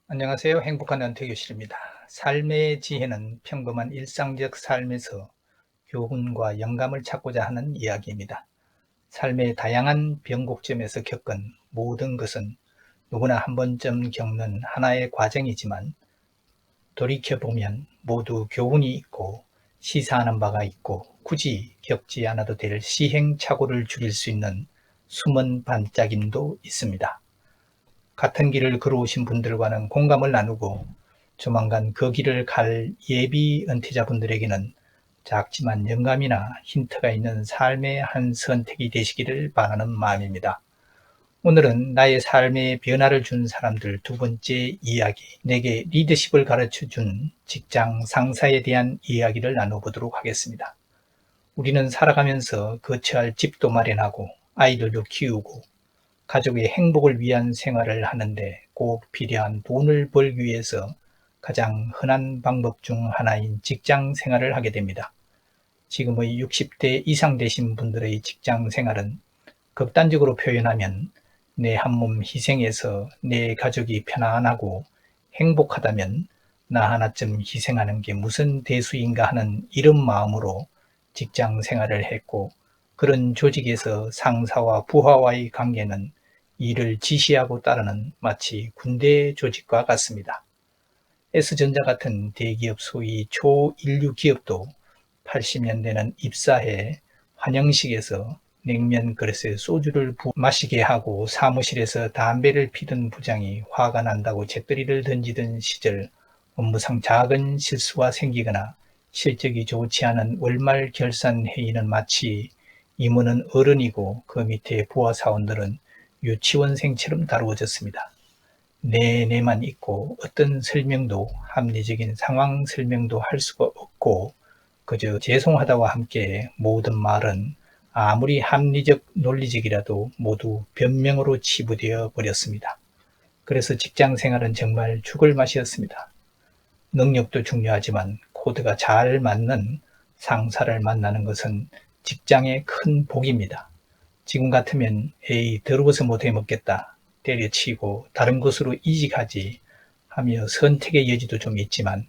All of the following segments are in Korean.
안녕하세요. 행복한 은퇴교실입니다. 삶의 지혜는 평범한 일상적 삶에서 교훈과 영감을 찾고자 하는 이야기입니다. 삶의 다양한 변곡점에서 겪은 모든 것은 누구나 한 번쯤 겪는 하나의 과정이지만 돌이켜보면 모두 교훈이 있고 시사하는 바가 있고 굳이 겪지 않아도 될 시행착오를 줄일 수 있는 숨은 반짝임도 있습니다. 같은 길을 걸어오신 분들과는 공감을 나누고 조만간 그 길을 갈 예비 은퇴자분들에게는 작지만 영감이나 힌트가 있는 삶의 한 선택이 되시기를 바라는 마음입니다. 오늘은 나의 삶에 변화를 준 사람들 두 번째 이야기, 내게 리더십을 가르쳐 준 직장 상사에 대한 이야기를 나눠보도록 하겠습니다. 우리는 살아가면서 거처할 집도 마련하고 아이들도 키우고 가족의 행복을 위한 생활을 하는데 꼭 필요한 돈을 벌기 위해서 가장 흔한 방법 중 하나인 직장 생활을 하게 됩니다. 지금의 60대 이상 되신 분들의 직장 생활은 극단적으로 표현하면 내 한몸 희생해서 내 가족이 편안하고 행복하다면 나 하나쯤 희생하는 게 무슨 대수인가 하는 이런 마음으로 직장 생활을 했고, 그런 조직에서 상사와 부하와의 관계는 일을 지시하고 따르는 마치 군대 조직과 같습니다. S전자 같은 대기업 소위 초인류 기업도 80년대는 입사해 환영식에서 냉면 그릇에 소주를 마시게 하고 사무실에서 담배를 피던 부장이 화가 난다고 재떨이를 던지던 시절, 업무상 작은 실수가 생기거나 실적이 좋지 않은 월말 결산 회의는 마치 임원은 어른이고 그 밑에 부하 사원들은 유치원생처럼 다루어졌습니다. 내내만 있고 어떤 설명도 합리적인 상황 설명도 할 수가 없고 그저 죄송하다와 함께 모든 말은 아무리 합리적 논리적이라도 모두 변명으로 치부되어 버렸습니다. 그래서 직장 생활은 정말 죽을 맛이었습니다. 능력도 중요하지만 코드가 잘 맞는 상사를 만나는 것은 직장의 큰 복입니다. 지금 같으면 에이 더러워서 못해 먹겠다 때려치고 다른 곳으로 이직하지 하며 선택의 여지도 좀 있지만,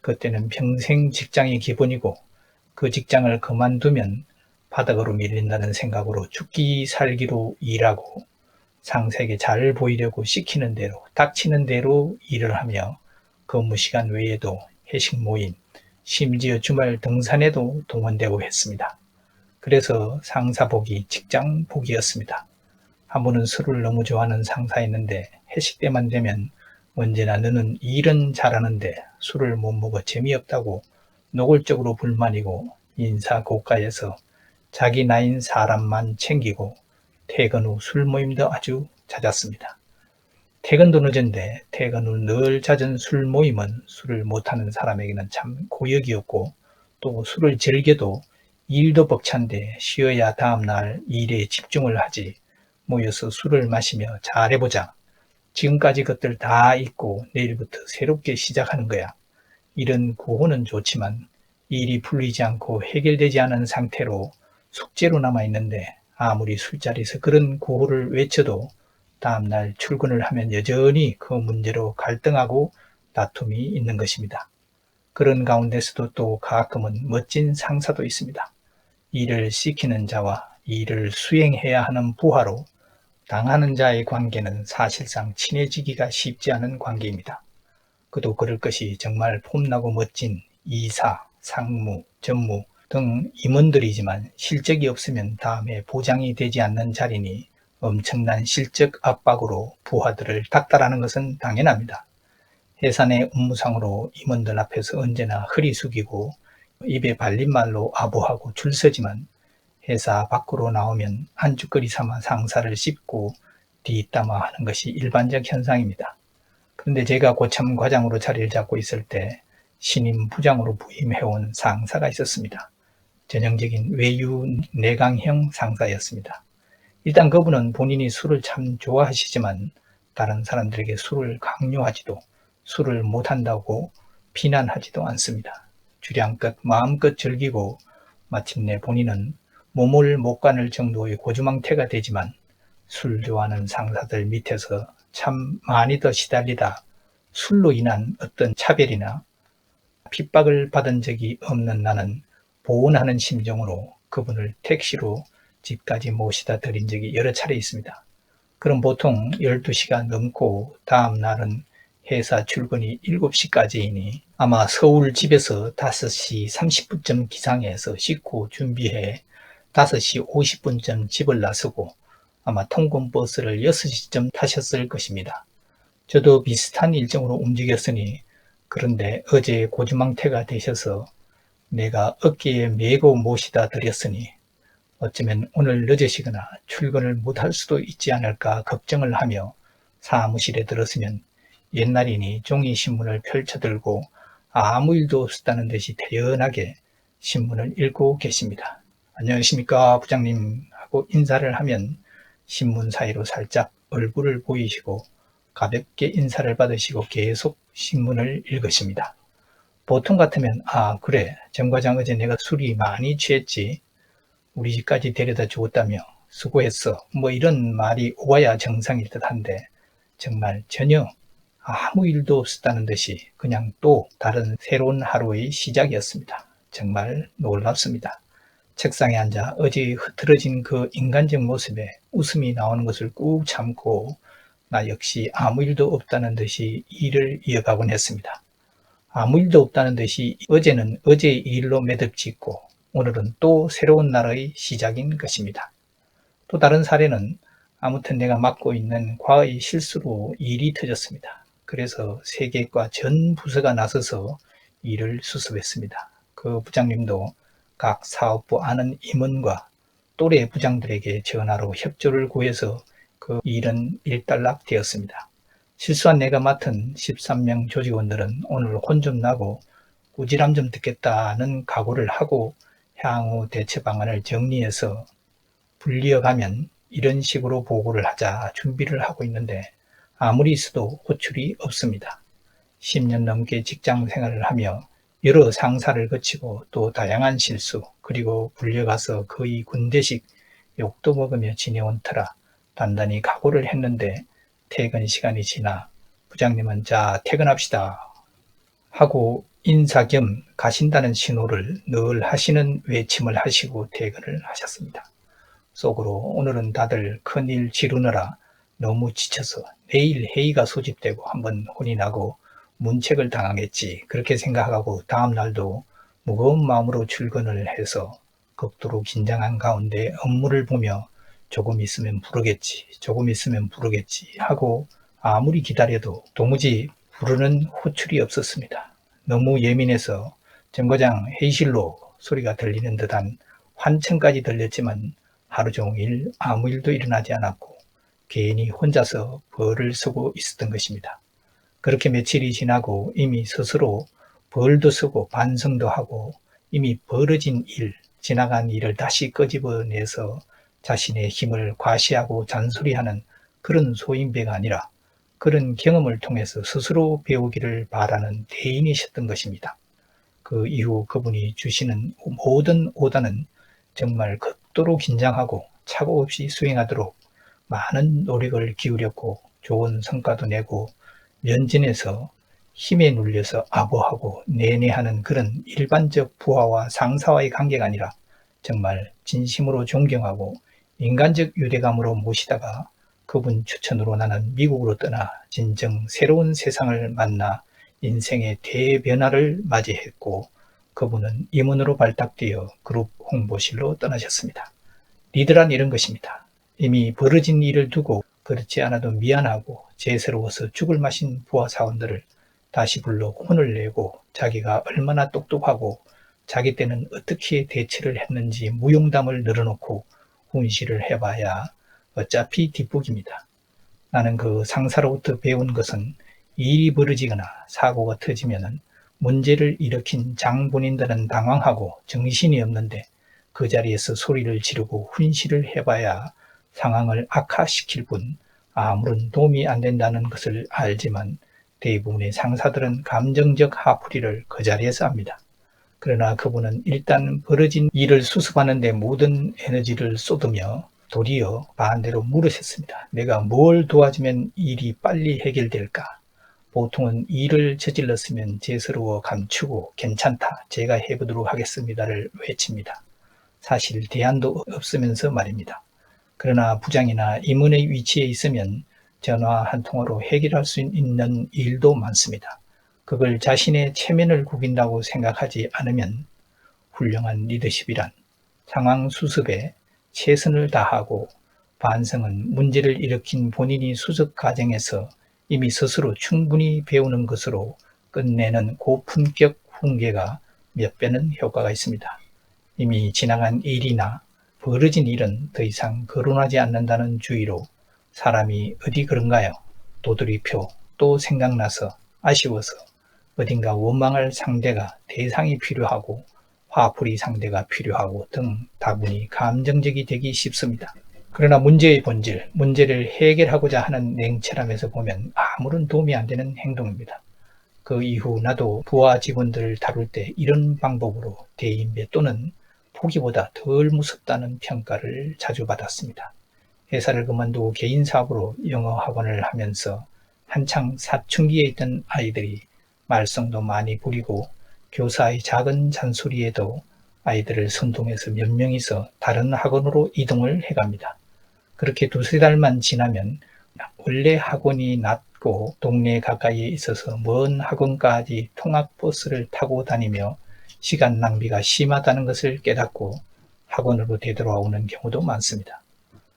그때는 평생 직장이 기본이고 그 직장을 그만두면 바닥으로 밀린다는 생각으로 죽기 살기로 일하고 상사에게 잘 보이려고 시키는 대로 닥치는 대로 일을 하며 근무 시간 외에도 회식 모임, 심지어 주말 등산에도 동원되고 했습니다. 그래서 상사복이 직장복이었습니다. 한 번은 술을 너무 좋아하는 상사였는데 회식 때만 되면 언제나 너는 일은 잘하는데 술을 못 먹어 재미없다고 노골적으로 불만이고 인사 고가에서 자기 나이인 사람만 챙기고 퇴근 후 술 모임도 아주 잦았습니다. 퇴근도 늦은데 퇴근 후 늘 잦은 술 모임은 술을 못하는 사람에게는 참 고역이었고, 또 술을 즐겨도 일도 벅찬데 쉬어야 다음날 일에 집중을 하지, 모여서 술을 마시며 잘해보자, 지금까지 것들 다 잊고 내일부터 새롭게 시작하는 거야, 이런 구호는 좋지만 일이 풀리지 않고 해결되지 않은 상태로 숙제로 남아있는데 아무리 술자리에서 그런 구호를 외쳐도 다음날 출근을 하면 여전히 그 문제로 갈등하고 다툼이 있는 것입니다. 그런 가운데서도 또 가끔은 멋진 상사도 있습니다. 일을 시키는 자와 일을 수행해야 하는 부하로 당하는 자의 관계는 사실상 친해지기가 쉽지 않은 관계입니다. 그도 그럴 것이 정말 폼나고 멋진 이사, 상무, 전무 등 임원들이지만 실적이 없으면 다음에 보장이 되지 않는 자리니 엄청난 실적 압박으로 부하들을 닥달하는 것은 당연합니다. 회사 내 업무상으로 임원들 앞에서 언제나 허리 숙이고 입에 발린 말로 아부하고 줄 서지만 회사 밖으로 나오면 안주거리 삼아 상사를 씹고 뒷담화하는 것이 일반적 현상입니다. 그런데 제가 고참 과장으로 자리를 잡고 있을 때 신임 부장으로 부임해온 상사가 있었습니다. 전형적인 외유 내강형 상사였습니다. 일단 그분은 본인이 술을 참 좋아하시지만 다른 사람들에게 술을 강요하지도, 술을 못한다고 비난하지도 않습니다. 주량껏 마음껏 즐기고 마침내 본인은 몸을 못 가눌 정도의 고주망태가 되지만 술 좋아하는 상사들 밑에서 참 많이 더 시달리다 술로 인한 어떤 차별이나 핍박을 받은 적이 없는 나는 보온하는 심정으로 그분을 택시로 집까지 모시다 드린 적이 여러 차례 있습니다. 그럼 보통 12시가 넘고 다음 날은 회사 출근이 7시까지이니 아마 서울 집에서 5시 30분쯤 기상해서 씻고 준비해 5시 50분쯤 집을 나서고 아마 통근버스를 6시쯤 타셨을 것입니다. 저도 비슷한 일정으로 움직였으니 그런데 어제 고주망태가 되셔서 내가 어깨에 메고 모시다 드렸으니 어쩌면 오늘 늦으시거나 출근을 못할 수도 있지 않을까 걱정을 하며 사무실에 들었으면 옛날이니 종이신문을 펼쳐들고 아무 일도 없었다는 듯이 태연하게 신문을 읽고 계십니다. 안녕하십니까 부장님 하고 인사를 하면 신문 사이로 살짝 얼굴을 보이시고 가볍게 인사를 받으시고 계속 신문을 읽으십니다. 보통 같으면 그래 정 과장 어제 내가 술이 많이 취했지 우리 집까지 데려다 주었다며 수고했어 뭐 이런 말이 오가야 정상일 듯한데 정말 전혀 아무 일도 없었다는 듯이 그냥 또 다른 새로운 하루의 시작이었습니다. 정말 놀랍습니다. 책상에 앉아 어제 흐트러진 그 인간적 모습에 웃음이 나오는 것을 꾹 참고 나 역시 아무 일도 없다는 듯이 일을 이어가곤 했습니다. 아무 일도 없다는 듯이 어제는 어제의 일로 매듭짓고 오늘은 또 새로운 날의 시작인 것입니다. 또 다른 사례는 아무튼 내가 맡고 있는 과의 실수로 일이 터졌습니다. 그래서 세계과 전 부서가 나서서 일을 수습했습니다. 그 부장님도 각 사업부 아는 임원과 또래 부장들에게 전화로 협조를 구해서 그 일은 일단락 되었습니다. 실수한 내가 맡은 13명 조직원들은 오늘 혼 좀 나고 꾸지람 좀 듣겠다는 각오를 하고 향후 대처 방안을 정리해서 분리어가면 이런 식으로 보고를 하자 준비를 하고 있는데 아무리 있어도 호출이 없습니다. 10년 넘게 직장 생활을 하며 여러 상사를 거치고 또 다양한 실수 그리고 불려가서 거의 군대식 욕도 먹으며 지내온 터라 단단히 각오를 했는데 퇴근 시간이 지나 부장님은 자 퇴근합시다 하고 인사 겸 가신다는 신호를 늘 하시는 외침을 하시고 퇴근을 하셨습니다. 속으로 오늘은 다들 큰일 치르느라 너무 지쳐서 내일 회의가 소집되고 한번 혼이 나고 문책을 당하겠지 그렇게 생각하고 다음 날도 무거운 마음으로 출근을 해서 극도로 긴장한 가운데 업무를 보며 조금 있으면 부르겠지 하고 아무리 기다려도 도무지 부르는 호출이 없었습니다. 너무 예민해서 정 과장 회의실로 소리가 들리는 듯한 환청까지 들렸지만 하루 종일 아무 일도 일어나지 않았고 괜히 혼자서 벌을 쓰고 있었던 것입니다. 그렇게 며칠이 지나고 이미 스스로 벌도 쓰고 반성도 하고 이미 벌어진 일, 지나간 일을 다시 끄집어내서 자신의 힘을 과시하고 잔소리하는 그런 소인배가 아니라 그런 경험을 통해서 스스로 배우기를 바라는 대인이셨던 것입니다. 그 이후 그분이 주시는 모든 오다는 정말 극도로 긴장하고 착오 없이 수행하도록 많은 노력을 기울였고 좋은 성과도 내고 면전에서 힘에 눌려서 아부하고 내내하는 그런 일반적 부하와 상사와의 관계가 아니라 정말 진심으로 존경하고 인간적 유대감으로 모시다가 그분 추천으로 나는 미국으로 떠나 진정 새로운 세상을 만나 인생의 대변화를 맞이했고 그분은 임원으로 발탁되어 그룹 홍보실로 떠나셨습니다. 리더란 이런 것입니다. 이미 벌어진 일을 두고 그렇지 않아도 미안하고 죄스러워서 죽을 맛인 부하 사원들을 다시 불러 혼을 내고 자기가 얼마나 똑똑하고 자기 때는 어떻게 대처를 했는지 무용담을 늘어놓고 훈시를 해봐야 어차피 뒷북입니다. 나는 그 상사로부터 배운 것은 일이 벌어지거나 사고가 터지면 문제를 일으킨 장본인들은 당황하고 정신이 없는데 그 자리에서 소리를 지르고 훈시를 해봐야 상황을 악화시킬 뿐 아무런 도움이 안 된다는 것을 알지만 대부분의 상사들은 감정적 화풀이를 그 자리에서 합니다. 그러나 그분은 일단 벌어진 일을 수습하는 데 모든 에너지를 쏟으며 도리어 반대로 물으셨습니다. 내가 뭘 도와주면 일이 빨리 해결될까? 보통은 일을 저질렀으면 죄스러워 감추고 괜찮다, 제가 해보도록 하겠습니다를 외칩니다. 사실 대안도 없으면서 말입니다. 그러나 부장이나 임원의 위치에 있으면 전화 한 통화로 해결할 수 있는 일도 많습니다. 그걸 자신의 체면을 구긴다고 생각하지 않으면 훌륭한 리더십이란 상황 수습에 최선을 다하고 반성은 문제를 일으킨 본인이 수습 과정에서 이미 스스로 충분히 배우는 것으로 끝내는 고품격 훈계가 몇 배는 효과가 있습니다. 이미 지나간 일이나 벌어진 일은 더 이상 거론하지 않는다는 주의로 사람이 어디 그런가요? 도돌이표 또 생각나서 아쉬워서 어딘가 원망할 상대가 대상이 필요하고 화풀이 상대가 필요하고 등 다분히 감정적이 되기 쉽습니다. 그러나 문제의 본질, 문제를 해결하고자 하는 냉철함에서 보면 아무런 도움이 안 되는 행동입니다. 그 이후 나도 부하 직원들을 다룰 때 이런 방법으로 대인배 또는 포기보다 덜 무섭다는 평가를 자주 받았습니다. 회사를 그만두고 개인 사업으로 영어 학원을 하면서 한창 사춘기에 있던 아이들이 말썽도 많이 부리고 교사의 작은 잔소리에도 아이들을 선동해서 몇 명이서 다른 학원으로 이동을 해갑니다. 그렇게 두세 달만 지나면 원래 학원이 낮고 동네 가까이에 있어서 먼 학원까지 통학버스를 타고 다니며 시간 낭비가 심하다는 것을 깨닫고 학원으로 되돌아오는 경우도 많습니다.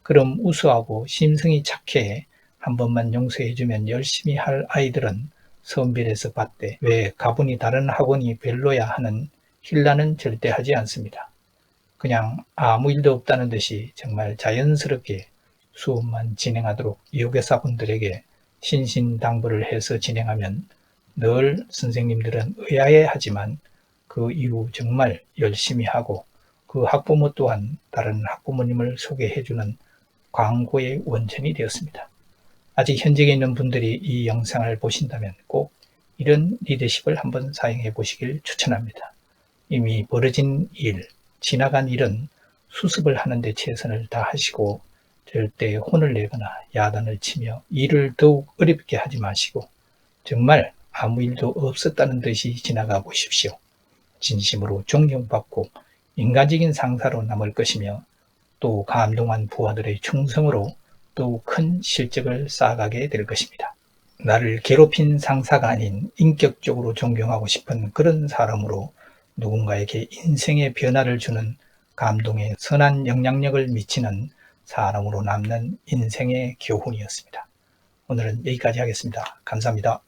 그럼 우수하고 심성이 착해 한 번만 용서해주면 열심히 할 아이들은 선별해서 봤대 왜 가분이 다른 학원이 별로야 하는 힐난은 절대 하지 않습니다. 그냥 아무 일도 없다는 듯이 정말 자연스럽게 수업만 진행하도록 요교사분들에게 신신당부를 해서 진행하면 늘 선생님들은 의아해하지만 그 이후 정말 열심히 하고 그 학부모 또한 다른 학부모님을 소개해주는 광고의 원천이 되었습니다. 아직 현직에 있는 분들이 이 영상을 보신다면 꼭 이런 리더십을 한번 사용해 보시길 추천합니다. 이미 벌어진 일, 지나간 일은 수습을 하는 데 최선을 다하시고 절대 혼을 내거나 야단을 치며 일을 더욱 어렵게 하지 마시고 정말 아무 일도 없었다는 듯이 지나가 보십시오. 진심으로 존경받고 인간적인 상사로 남을 것이며 또 감동한 부하들의 충성으로 또 큰 실적을 쌓아가게 될 것입니다. 나를 괴롭힌 상사가 아닌 인격적으로 존경하고 싶은 그런 사람으로 누군가에게 인생의 변화를 주는 감동의 선한 영향력을 미치는 사람으로 남는 인생의 교훈이었습니다. 오늘은 여기까지 하겠습니다. 감사합니다.